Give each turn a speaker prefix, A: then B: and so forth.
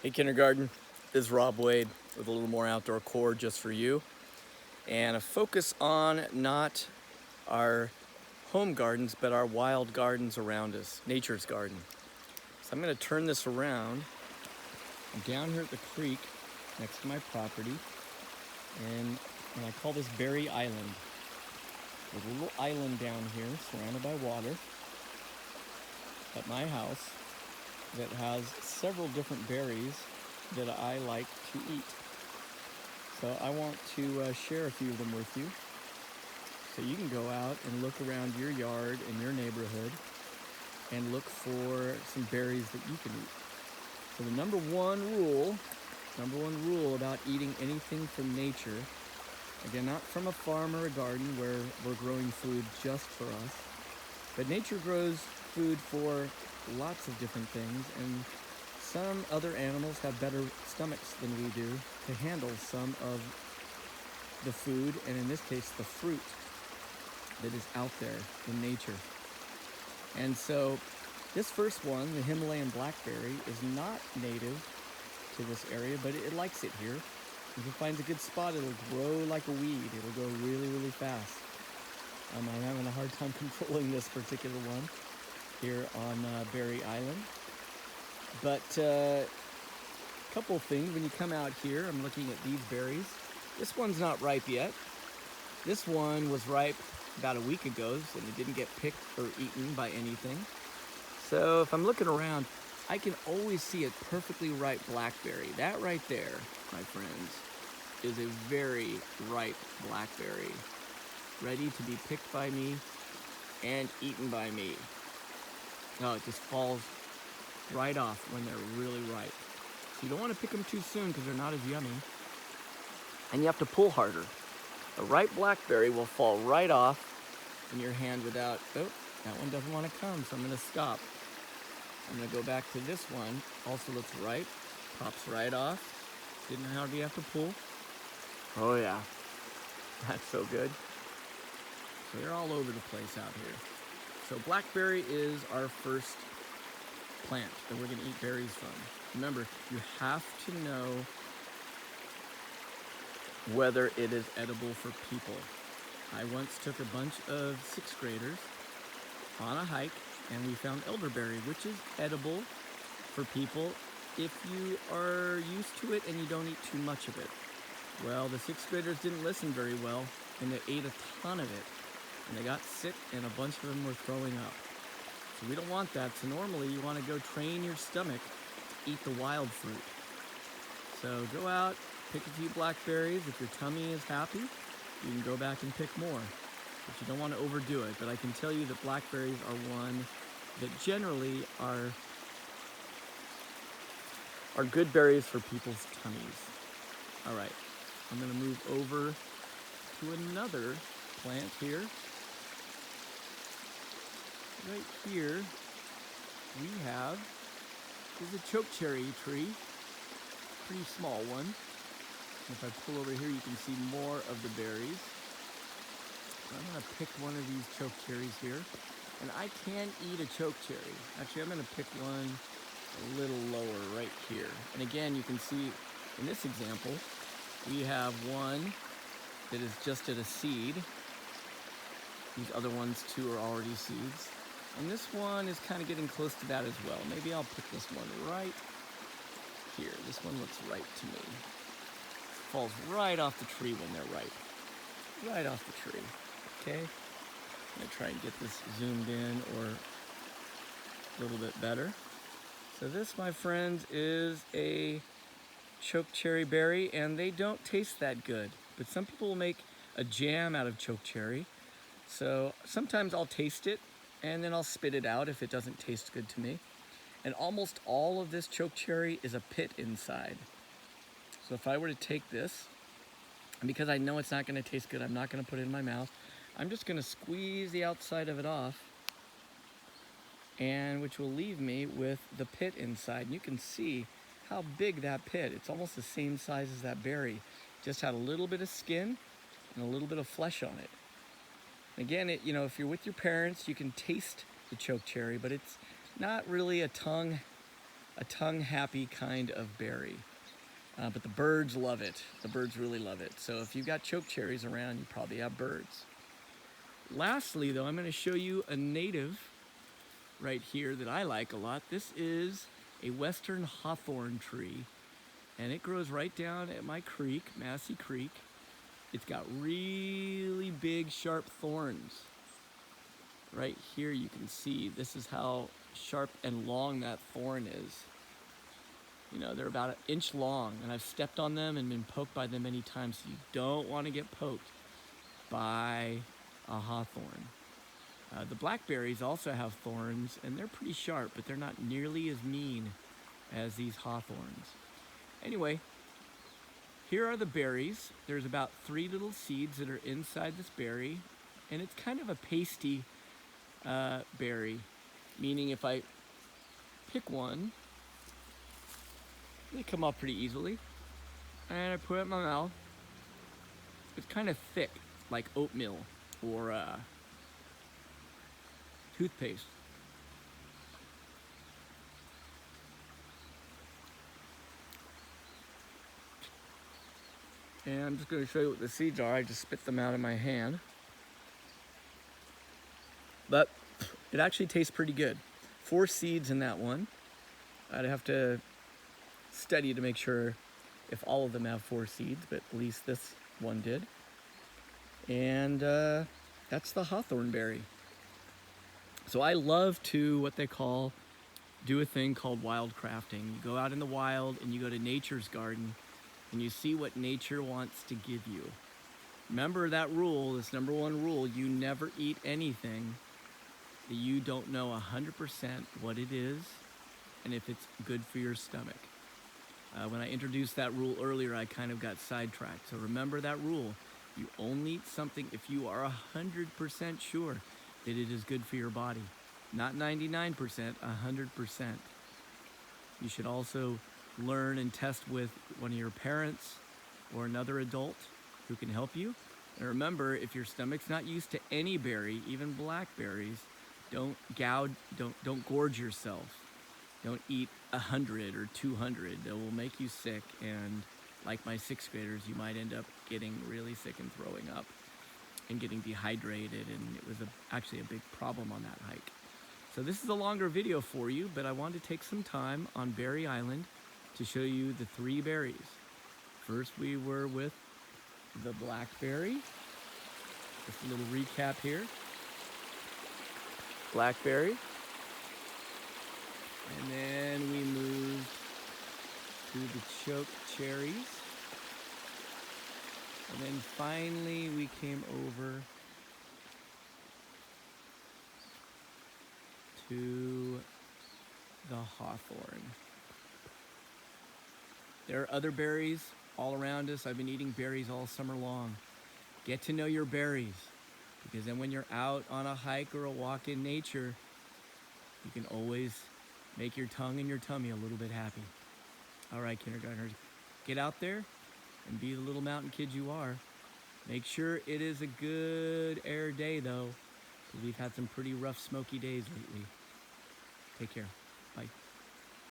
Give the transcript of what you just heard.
A: Hey kindergarten, this is Rob Wade with a little more outdoor core just for you, and a focus on not our home gardens but our wild gardens around us, nature's garden. So I'm going to turn this around. I'm down here at the creek next to my property, and I call this Berry Island. There's a little island down here surrounded by water at my house that has several different berries that I like to eat. So I want to share a few of them with you, so you can go out and look around your yard and your neighborhood and look for some berries that you can eat. So the number one rule about eating anything from nature, again, not from a farm or a garden where we're growing food just for us, but nature grows food for lots of different things, and some other animals have better stomachs than we do to handle some of the food, and in this case, the fruit that is out there in nature. And so this first one, the Himalayan blackberry, is not native to this area, but it likes it here. If it finds a good spot, it'll grow like a weed. It'll go really, really fast. I'm having a hard time controlling this particular one here on Berry Island. But a couple things, when you come out here, I'm looking at these berries. This one's not ripe yet. This one was ripe about a week ago, so it didn't get picked or eaten by anything. So if I'm looking around, I can always see a perfectly ripe blackberry. That right there, my friends, is a very ripe blackberry, ready to be picked by me and eaten by me. Oh, it just falls right off when they're really ripe. So you don't want to pick them too soon because they're not as yummy. And you have to pull harder. A ripe blackberry will fall right off in your hand without, oh, that one doesn't want to come, so I'm going to stop. I'm going to go back to this one, also looks ripe, pops right off. Didn't hardly have to pull. Oh yeah, that's so good. So they're all over the place out here. So blackberry is our first plant that we're going to eat berries from. Remember, you have to know whether it is edible for people. I once took a bunch of 6th graders on a hike, and we found elderberry, which is edible for people if you are used to it and you don't eat too much of it. Well, the 6th graders didn't listen very well, and they ate a ton of it, and they got sick, and a bunch of them were throwing up. So we don't want that. So normally you want to go train your stomach to eat the wild fruit. So go out, pick a few blackberries. If your tummy is happy, you can go back and pick more. But you don't want to overdo it. But I can tell you that blackberries are one that generally are good berries for people's tummies. All right, I'm going to move over to another plant here. Right here we have is a chokecherry tree, pretty small one. If I pull over here, you can see more of the berries. I'm going to pick one of these chokecherries here, and I can eat a chokecherry. Actually, I'm going to pick one a little lower right here. And again, you can see in this example, we have one that is just at a seed. These other ones too are already seeds. And this one is kind of getting close to that as well. Maybe I'll pick this one right here. This one looks right to me. Falls right off the tree when they're ripe. Right off the tree. Okay? I'm going to try and get this zoomed in or a little bit better. So this, my friends, is a chokecherry berry, and they don't taste that good. But some people will make a jam out of chokecherry. So sometimes I'll taste it, and then I'll spit it out if it doesn't taste good to me. And almost all of this chokecherry is a pit inside. So if I were to take this, and because I know it's not going to taste good, I'm not going to put it in my mouth. I'm just going to squeeze the outside of it off, and which will leave me with the pit inside. And you can see how big that pit. It's almost the same size as that berry. Just had a little bit of skin and a little bit of flesh on it. Again, if you're with your parents, you can taste the chokecherry, but it's not really a tongue a tongue-happy kind of berry. But the birds love it. The birds really love it. So if you've got chokecherries around, you probably have birds. Lastly, though, I'm going to show you a native right here that I like a lot. This is a western hawthorn tree, and it grows right down at my creek, Massey Creek. It's got really big, sharp thorns. Right here you can see this is how sharp and long that thorn is. You know, they're about 1 inch long, and I've stepped on them and been poked by them many times. So you don't want to get poked by a hawthorn. The blackberries also have thorns, and they're pretty sharp, but they're not nearly as mean as these hawthorns. Anyway, here are the berries. There's about 3 little seeds that are inside this berry, and it's kind of a pasty berry, meaning if I pick one, they come off pretty easily, and I put it in my mouth. It's kind of thick, like oatmeal or toothpaste. And I'm just going to show you what the seeds are. I just spit them out of my hand. But it actually tastes pretty good. 4 seeds in that one. I'd have to study to make sure if all of them have 4 seeds, but at least this one did. And that's the hawthorn berry. So I love to, what they call, do a thing called wild crafting. You go out in the wild and you go to nature's garden and you see what nature wants to give you. Remember that rule, this number 1 rule: you never eat anything that you don't know 100% what it is and if it's good for your stomach. When I introduced that rule earlier, I kind of got sidetracked. So remember that rule. You only eat something if you are 100% sure that it is good for your body. Not 99%, 100%. You should also learn and test with one of your parents or another adult who can help you. And remember, if your stomach's not used to any berry, even blackberries, don't gorge yourself. Don't eat 100 or 200. It will make you sick, and like my 6th graders, you might end up getting really sick and throwing up and getting dehydrated, and it was actually a big problem on that hike. So this is a longer video for you, but I wanted to take some time on Berry Island to show you the 3 berries. First we were with the blackberry. Just a little recap here. Blackberry. And then we moved to the chokecherries. And then finally we came over to the hawthorn. There are other berries all around us. I've been eating berries all summer long. Get to know your berries, because then when you're out on a hike or a walk in nature, you can always make your tongue and your tummy a little bit happy. All right, kindergartners, get out there and be the little mountain kids you are. Make sure it is a good air day, though, because we've had some pretty rough, smoky days lately. Take care. Bye.